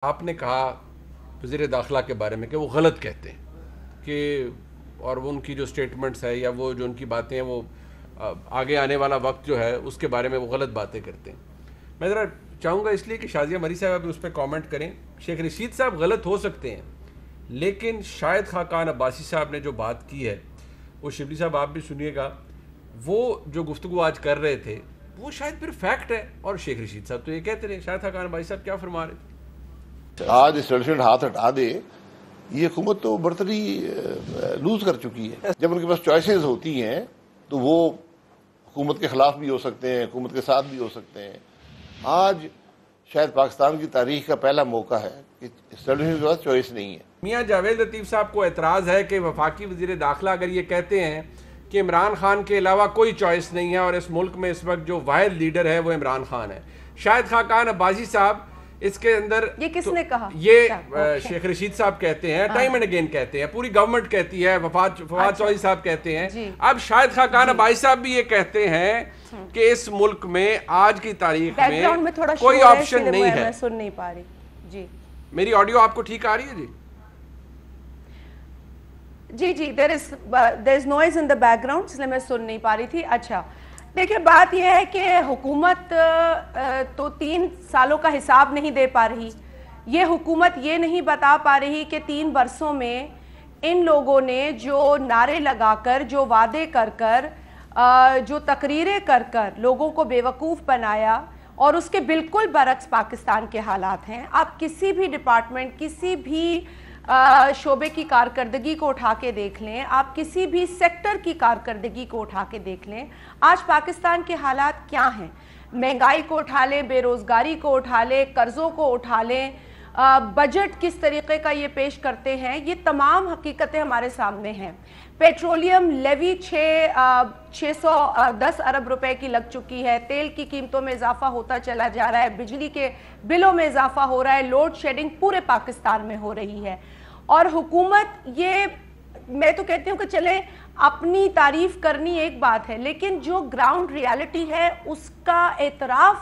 آپ نے کہا وزیر داخلہ کے بارے میں کہ وہ غلط کہتے ہیں کہ اور وہ ان کی جو سٹیٹمنٹس ہے یا وہ جو ان کی باتیں ہیں وہ آگے آنے والا وقت جو ہے اس کے بارے میں وہ غلط باتیں کرتے ہیں. میں ذرا چاہوں گا اس لیے کہ شازیہ مری صاحب اس پہ کامنٹ کریں. شیخ رشید صاحب غلط ہو سکتے ہیں لیکن شاہد خاقان عباسی صاحب نے جو بات کی ہے وہ شبلی صاحب آپ بھی سنیے گا, وہ جو گفتگو آج کر رہے تھے وہ شاید پھر فیکٹ ہے. اور شیخ رشید صاحب تو یہ کہتے رہے, شاہد خاقان عباسی صاحب کیا فرما رہے تھے. آج اسٹیبلشمنٹ ہاتھ ہٹا دے, یہ حکومت تو برتری لوز کر چکی ہے. جب ان کے پاس چوائسیز ہوتی ہیں تو وہ حکومت کے خلاف بھی ہو سکتے ہیں, حکومت کے ساتھ بھی ہو سکتے ہیں. آج شاید پاکستان کی تاریخ کا پہلا موقع ہے کہ اسٹیبلشمنٹ کے پاس چوائس نہیں ہے. میاں جاوید لطیف صاحب کو اعتراض ہے کہ وفاقی وزیر داخلہ اگر یہ کہتے ہیں کہ عمران خان کے علاوہ کوئی چوائس نہیں ہے اور اس ملک میں اس وقت جو واحد لیڈر ہے وہ عمران خان ہے. شاہد خاقان عباسی صاحب اس کے اندر یہ کس نے کہا؟ یہ شیخ رشید صاحب کہتے ہیں, ٹائم اینڈ اگین کہتے ہیں, پوری گورنمنٹ کہتی ہے, فواد چودھری صاحب کہتے ہیں. اب شاہد خاقان عباسی صاحب بھی یہ کہتے ہیں کہ اس ملک میں آج کی تاریخ میں کوئی آپشن نہیں ہے. میں سن نہیں پا رہی. جی میری آڈیو آپ کو ٹھیک آ رہی ہے؟ جی there is noise in the background, اس لیے میں سن نہیں پا رہی تھی. اچھا دیکھیں, بات یہ ہے کہ حکومت تو 3 سالوں کا حساب نہیں دے پا رہی. یہ حکومت یہ نہیں بتا پا رہی کہ 3 برسوں میں ان لوگوں نے جو نعرے لگا کر, جو وعدے کر کر, جو تقریریں کر کر لوگوں کو بیوقوف بنایا, اور اس کے بالکل برعکس پاکستان کے حالات ہیں. آپ کسی بھی ڈپارٹمنٹ, کسی بھی شعبے کی کارکردگی کو اٹھا کے دیکھ لیں, آپ کسی بھی سیکٹر کی کارکردگی کو اٹھا کے دیکھ لیں, آج پاکستان کے حالات کیا ہیں. مہنگائی کو اٹھا لیں, بے روزگاری کو اٹھا لیں, قرضوں کو اٹھا لیں, بجٹ کس طریقے کا یہ پیش کرتے ہیں, یہ تمام حقیقتیں ہمارے سامنے ہیں. پیٹرولیم لیوی 610 ارب روپے کی لگ چکی ہے, تیل کی قیمتوں میں اضافہ ہوتا چلا جا رہا ہے, بجلی کے بلوں میں اضافہ ہو رہا ہے, لوڈ شیڈنگ پورے پاکستان میں ہو رہی ہے. اور حکومت, یہ میں تو کہتی ہوں کہ چلیں اپنی تعریف کرنی ایک بات ہے, لیکن جو گراؤنڈ ریالٹی ہے اس کا اعتراف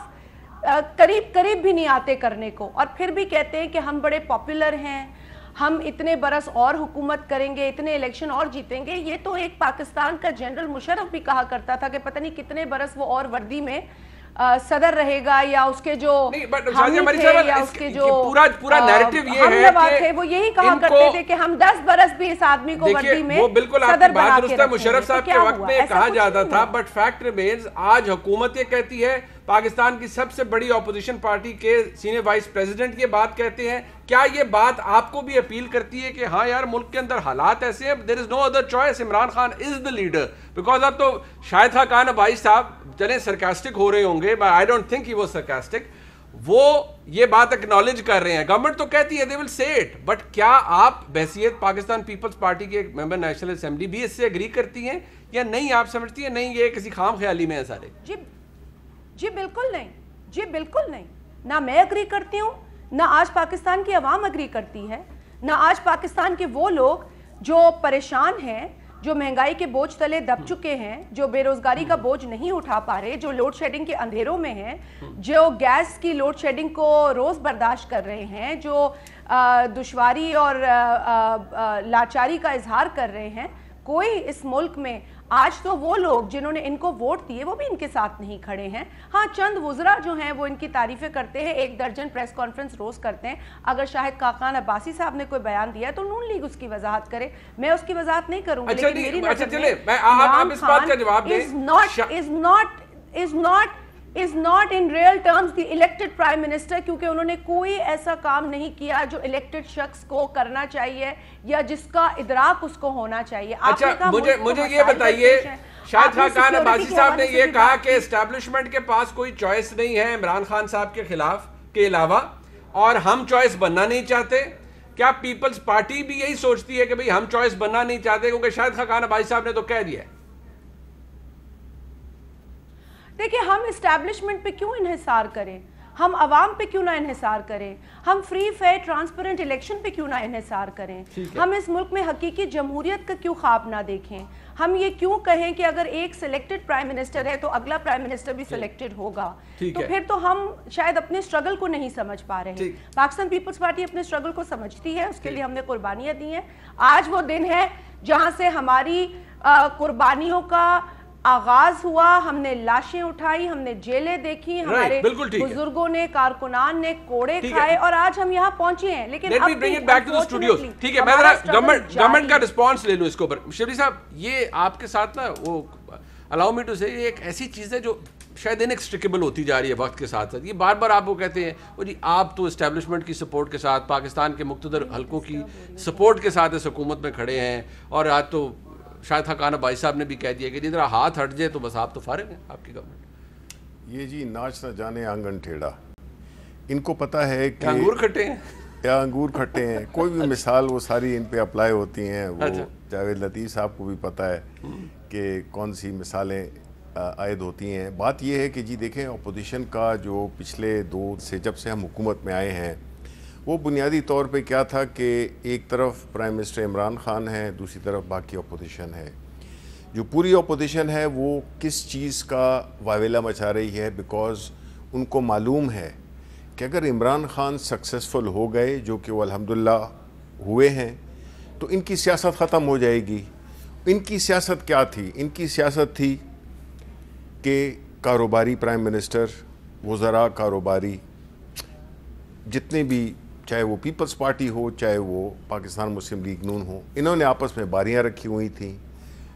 قریب بھی نہیں آتے کرنے کو, اور پھر بھی کہتے ہیں کہ ہم بڑے پاپولر ہیں, ہم اتنے برس اور حکومت کریں گے, اتنے الیکشن اور جیتیں گے. یہ تو ایک پاکستان کا جنرل مشرف بھی کہا کرتا تھا کہ پتہ نہیں کتنے برس وہ اور وردی میں صدر رہے گا, یا اس کے جو حامی تھے یا اس کے جو ہم نوا تھے وہ یہی کہا کرتے تھے کہ ہم 10 برس بھی اس آدمی کو وردی میں صدر بنا کے رکھیں. مشرف صاحب کے وقت میں کہا جاتا تھا, بٹ فیکٹ ریمینز آج حکومت یہ کہتی ہے, پاکستان کی سب سے بڑی اپوزیشن پارٹی کے سینئر وائس پریزیڈنٹ یہ بات کہتے ہیں. کیا یہ بات آپ کو بھی اپیل کرتی ہے کہ ہاں یار ملک کے اندر حالات ایسے ہیں, there is no other choice, Imran Khan is the leader, because اب تو شاہد خاقان عباسی صاحب چلیں سرکاسٹک ہو رہے ہوں گے, but I don't think he was sarcastic, وہ یہ بات اکنالج کر رہے ہیں. گورنمنٹ تو کہتی ہے they will say it, but کیا آپ بحیثیت پاکستان پیپلز پارٹی کے ایک ممبر نیشنل اسمبلی بھی اس سے اگری کرتی ہیں یا نہیں؟ آپ سمجھتی ہیں نہیں یہ کسی خام خیالی میں ہیں سارے؟ جی بالکل نہیں, جی بالکل نہیں. نہ میں اگری کرتی ہوں, نہ آج پاکستان کی عوام اگری کرتی ہے, نہ آج پاکستان کے وہ لوگ جو پریشان ہیں, جو مہنگائی کے بوجھ تلے دب چکے ہیں, جو بے روزگاری کا بوجھ نہیں اٹھا پا رہے, جو لوڈ شیڈنگ کے اندھیروں میں ہیں, جو گیس کی لوڈ شیڈنگ کو روز برداشت کر رہے ہیں, جو دشواری اور لاچاری کا اظہار کر رہے ہیں. کوئی اس ملک میں آج تو وہ لوگ جنہوں نے ان کو ووٹ دیے وہ بھی ان کے ساتھ نہیں کھڑے ہیں. ہاں چند وزراء جو ہیں وہ ان کی تعریفیں کرتے ہیں, 1 درجن پریس کانفرنس روز کرتے ہیں. اگر شاہد خاقان عباسی صاحب نے کوئی بیان دیا ہے تو نون لیگ اس کی وضاحت کرے, میں اس کی وضاحت نہیں کروں گی. لیکن میری نظر میں Imran Khan is not in real terms the elected prime minister, کیونکہ انہوں نے کوئی ایسا کام نہیں کیا جو elected شخص کو کرنا چاہیے یا جس کا ادراک اس کو ہونا چاہیے. اچھا مجھے یہ بتائیے, شاہد خاقان عباسی صاحب نے یہ کہا کہ اسٹیبلشمنٹ کے پاس کوئی چوائس نہیں ہے عمران خان صاحب کے خلاف کے علاوہ, اور ہم چوائس بننا نہیں چاہتے. کیا پیپلز پارٹی بھی یہی سوچتی ہے کہ بھئی ہم چوائس بننا نہیں چاہتے؟ کیونکہ شاہد خاقان عباسی صاحب نے تو کہہ دیا ہے. دیکھیں ہم اسٹیبلشمنٹ پہ کیوں انحصار کریں, ہم عوام پہ کیوں نہ انحصار کریں, ہم فری فیئر ٹرانسپیرنٹ الیکشن پہ کیوں نہ انحصار کریں, ہم اس ملک میں حقیقی جمہوریت کا کیوں خواب نہ دیکھیں, ہم یہ کیوں کہیں کہ اگر ایک سلیکٹڈ پرائم منسٹر ہے تو اگلا پرائم منسٹر بھی سلیکٹڈ ہوگا, تو پھر تو ہم شاید اپنے اسٹرگل کو نہیں سمجھ پا رہے ہیں. پاکستان پیپلز پارٹی اپنے اسٹرگل کو سمجھتی ہے, اس کے لیے ہم نے قربانیاں دی ہیں. آج وہ دن ہے جہاں سے ہماری قربانیوں کا آغاز ہوا, ہم نے لاشیں اٹھائی, ہم نے جیلیں دیکھی, ہمارے بزرگوں نے, کارکنان نے کوڑے کھائے, اور آج ہم یہاں پہنچے ہیں. لیکن Let me bring it back to the studios. ٹھیک ہے, میں ذرا گورنمنٹ کا رسپانس لے لوں اس کے اوپر. شبلی صاحب, یہ آپ کے ساتھ نا وہ allow me to say یہ ایک ایسی چیز ہے جو شاید انیکسٹریکیبل ہوتی جا رہی ہے وقت کے ساتھ ساتھ. یہ بار بار آپ کو کہتے ہیں وہ جی آپ تو اسٹیبلشمنٹ کی سپورٹ کے ساتھ, پاکستان کے مقتدر حلقوں کی سپورٹ کے ساتھ اس حکومت میں کھڑے ہیں, اور آج تو شاید حقانہ بھائی صاحب نے بھی کہہ دیا کہ جدھر ہاتھ ہٹ جائے تو بس آپ تو فارغ ہیں, آپ کی گورنمنٹ. یہ جی ناچ نہ جانے آنگن ٹیڑھا, ان کو پتہ ہے کہ انگور کھٹے ہیں یا انگور کھٹے ہیں, کوئی بھی مثال وہ ساری ان پہ اپلائی ہوتی ہیں. وہ جاوید لطیف صاحب کو بھی پتہ ہے کہ کون سی مثالیں عائد ہوتی ہیں. بات یہ ہے کہ جی دیکھیں, اپوزیشن کا جو پچھلے دور سے جب سے ہم حکومت میں آئے ہیں, وہ بنیادی طور پہ کیا تھا کہ ایک طرف پرائم منسٹر عمران خان ہے, دوسری طرف باقی اپوزیشن ہے. جو پوری اپوزیشن ہے وہ کس چیز کا واویلا مچا رہی ہے, بیکاز ان کو معلوم ہے کہ اگر عمران خان سکسیسفل ہو گئے, جو کہ وہ الحمدللہ ہوئے ہیں, تو ان کی سیاست ختم ہو جائے گی. ان کی سیاست کیا تھی؟ ان کی سیاست تھی کہ کاروباری پرائم منسٹر, وزراء کاروباری, جتنے بھی, چاہے وہ پیپلز پارٹی ہو چاہے وہ پاکستان مسلم لیگ نون ہو, انہوں نے آپس میں باریاں رکھی ہوئی تھیں.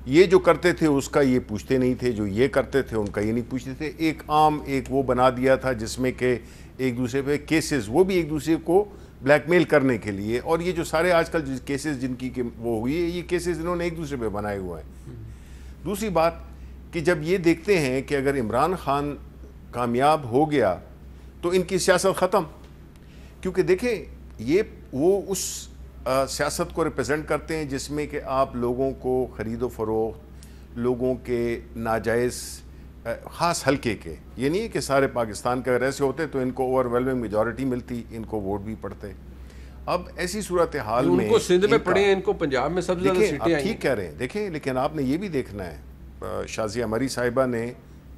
یہ جو کرتے تھے اس کا یہ پوچھتے نہیں تھے, جو یہ کرتے تھے ان کا یہ نہیں پوچھتے تھے. ایک عام ایک وہ بنا دیا تھا جس میں کہ ایک دوسرے پہ کیسز, وہ بھی ایک دوسرے کو بلیک میل کرنے کے لیے. اور یہ جو سارے آج کل کیسز جن کی وہ ہوئی ہے, یہ کیسز انہوں نے ایک دوسرے پہ بنائے ہوئے ہیں. دوسری بات کہ جب یہ دیکھتے ہیں کہ اگر عمران خان کامیاب ہو گیا تو ان کی سیاست ختم, کیونکہ دیکھیں یہ وہ اس سیاست کو ریپرزینٹ کرتے ہیں جس میں کہ آپ لوگوں کو خرید و فروخت, لوگوں کے ناجائز خاص حلقے کے, یہ نہیں ہے کہ سارے پاکستان کے اگر ایسے ہوتے تو ان کو اوور ویلمنگ میجورٹی ملتی, ان کو ووٹ بھی پڑتے. اب ایسی صورتحال میں ان کو سندھ میں پڑے ہیں, ان کو پنجاب میں سب سے زیادہ سیٹیں آئی ہیں. ٹھیک کہہ رہے ہیں, دیکھیں, لیکن آپ نے یہ بھی دیکھنا ہے, شازیہ مری صاحبہ نے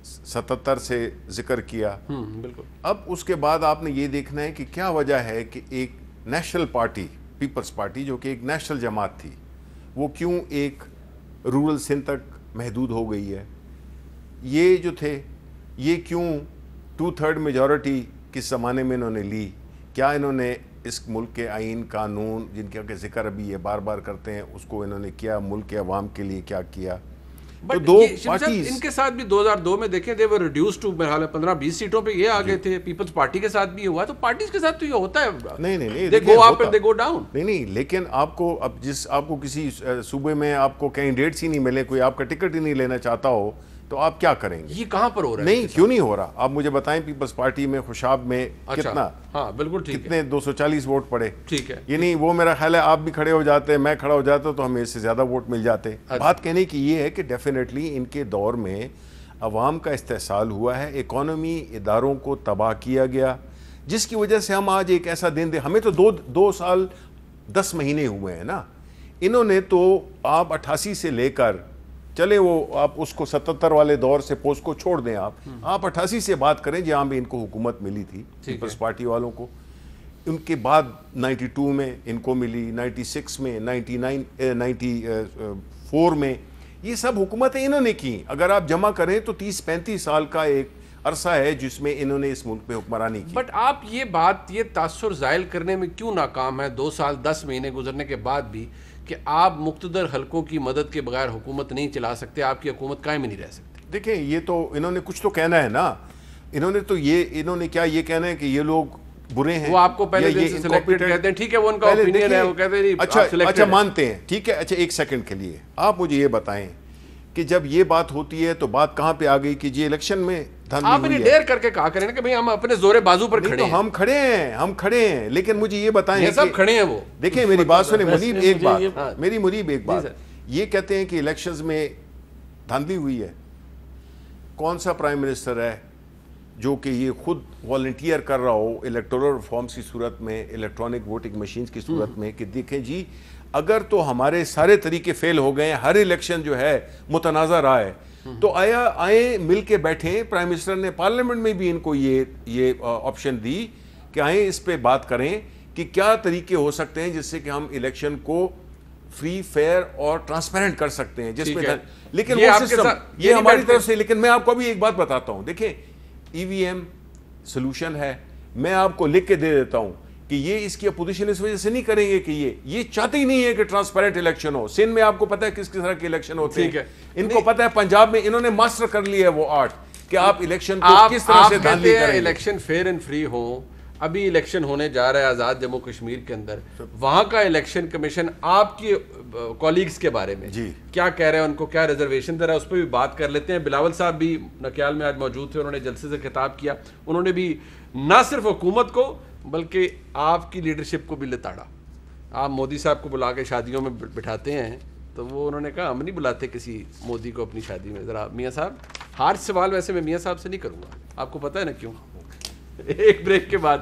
77 سے ذکر کیا, بالکل. اب اس کے بعد آپ نے یہ دیکھنا ہے کہ کیا وجہ ہے کہ ایک نیشنل پارٹی, پیپلز پارٹی, جو کہ ایک نیشنل جماعت تھی, وہ کیوں ایک رورل سندھ تک محدود ہو گئی ہے. یہ جو تھے یہ کیوں 2/3 میجورٹی کس زمانے میں انہوں نے لی. کیا انہوں نے اس ملک کے آئین قانون جن کا کہ ذکر ابھی یہ بار بار کرتے ہیں اس کو انہوں نے کیا, ملک کے عوام کے لیے کیا کیا. تو دو پارٹیز ان کے ساتھ بھی 2002 میں دیکھیں they were reduced to میرے خیال ہے 15-20 سیٹوں پہ یہ آگے تھے. پیپلز پارٹی کے ساتھ بھی یہ ہوا, تو پارٹیز کے ساتھ تو یہ ہوتا ہے. نہیں they go up and they go down. نہیں, لیکن آپ کو اب آپ کو کسی صوبے میں آپ کو کینڈیڈیٹس ہی نہیں ملے, کوئی آپ کا ٹکٹ ہی نہیں لینا چاہتا ہو, تو آپ کیا کریں گے؟ یہ کہاں پر ہو رہا ہے؟ نہیں, کیوں نہیں ہو رہا؟ آپ مجھے بتائیں, پیپلز پارٹی میں خوشاب میں کتنا, ہاں بالکل ٹھیک ہے, کتنے 240 ووٹ پڑے. ٹھیک ہے, یعنی وہ میرا خیال ہے آپ بھی کھڑے ہو جاتے, میں کھڑا ہو جاتا, تو ہمیں اس سے زیادہ ووٹ مل جاتے. بات کہنے کی یہ ہے کہ ڈیفینیٹلی ان کے دور میں عوام کا استحصال ہوا ہے, اکانومی اداروں کو تباہ کیا گیا, جس کی وجہ سے ہم آج ایک ایسا دن دے. ہمیں تو 2 سال 10 مہینے ہوئے ہیں نا, انہوں نے تو آپ 88 سے لے کر چلے, وہ آپ اس کو 77 والے دور سے پوسٹ کو چھوڑ دیں, آپ 88 سے بات کریں جہاں بھی ان کو حکومت ملی تھی پیپلز پارٹی والوں کو. ان کے بعد 92 میں ان کو ملی, 96 میں, 94 میں, یہ سب حکومتیں انہوں نے کی. اگر آپ جمع کریں تو 30-35 سال کا ایک عرصہ ہے جس میں انہوں نے اس ملک میں حکمرانی کی. بٹ آپ یہ بات, یہ تاثر زائل کرنے میں کیوں ناکام ہے 2 سال 10 مہینے گزرنے کے بعد بھی, کہ آپ مقتدر حلقوں کی مدد کے بغیر حکومت نہیں چلا سکتے, آپ کی حکومت قائم ہی نہیں رہ سکتی؟ دیکھیں, یہ تو انہوں نے کچھ تو کہنا ہے نا, انہوں نے کیا یہ کہنا ہے کہ یہ لوگ برے ہیں. وہ آپ کو پہلے دن سے سلیکٹڈ کہتے ہیں, ٹھیک ہے, وہ ان کا اوپینین ہے, وہ کہتے ہیں اچھا مانتے ہیں, ٹھیک ہے. اچھا ایک سیکنڈ کے لیے آپ مجھے یہ بتائیں کہ جب یہ بات ہوتی ہے تو بات کہاں پہ آ گئی کہ جی الیکشن میں آپ انہیں ڈیر کر کے کہا کریں کہ بھئی ہم اپنے زور بازو پر کھڑے ہیں. ہم کھڑے ہیں, لیکن مجھے یہ بتائیں, یہ سب کھڑے ہیں. وہ دیکھیں میری بات سنیں منیب, ایک بات, یہ کہتے ہیں کہ الیکشنز میں دھاندلی ہوئی ہے. کون سا پرائم منسٹر ہے جو کہ یہ خود والنٹیئر کر رہا ہو الیکٹورل ریفارمز کی صورت میں, الیکٹرانک ووٹنگ مشینز کی صورت میں, کہ دیکھیں جی اگر تو ہمارے سارے طریقے فیل ہو گئے ہیں, ہر الیکشن جو ہے متنازع رہا ہے, تو آئیں مل کے بیٹھیں. پرائم منسٹر نے پارلیمنٹ میں بھی ان کو یہ آپشن دی کہ آئیں اس پہ بات کریں کہ کیا طریقے ہو سکتے ہیں جس سے کہ ہم الیکشن کو فری, فیئر اور ٹرانسپیرنٹ کر سکتے ہیں, جس میں لیکن وہ سسٹم یہ ہماری طرف سے. لیکن میں آپ کو ابھی ایک بات بتاتا ہوں, دیکھیں ای وی ایم سولوشن ہے, میں آپ کو لکھ کے دے دیتا ہوں کہ یہ اس کی اپوزیشن اس وجہ سے نہیں کریں گے کہ یہ چاہتے ہی نہیں ہے کہ ٹرانسپیرنٹ الیکشن ہو. سندھ میں آپ کو پتہ ہے کس طرح کے الیکشن ہوتے ہیں, ان کو پتہ ہے پنجاب میں انہوں نے ماسٹر کر لیا ہے وہ آرٹ کہ آپ الیکشن کو کس طرح سے دھاندلی کریں گے. الیکشن فیئر اینڈ فری ہو. ابھی الیکشن ہونے جا رہا ہے آزاد جموں کشمیر کے اندر, وہاں کا الیکشن کمیشن آپ کی کولیگز کے بارے میں کیا کہہ رہے ہیں, ان کو کیا ریزرویشن دے رہا ہے, اس پہ بھی بات کر لیتے ہیں. بلاول صاحب بھی نکیال میں آج موجود تھے, انہوں نے جلسے سے خطاب کیا. انہوں نے بھی نہ صرف حکومت کو بلکہ آپ کی لیڈرشپ کو بھی لتاڑا. آپ مودی صاحب کو بلا کے شادیوں میں بٹھاتے ہیں, تو وہ انہوں نے کہا ہم نہیں بلاتے کسی مودی کو اپنی شادی میں. ذرا میاں صاحب, ہارش سوال ویسے میں میاں صاحب سے نہیں کروں گا, آپ کو پتہ ہے نا کیوں. ایک بریک کے بعد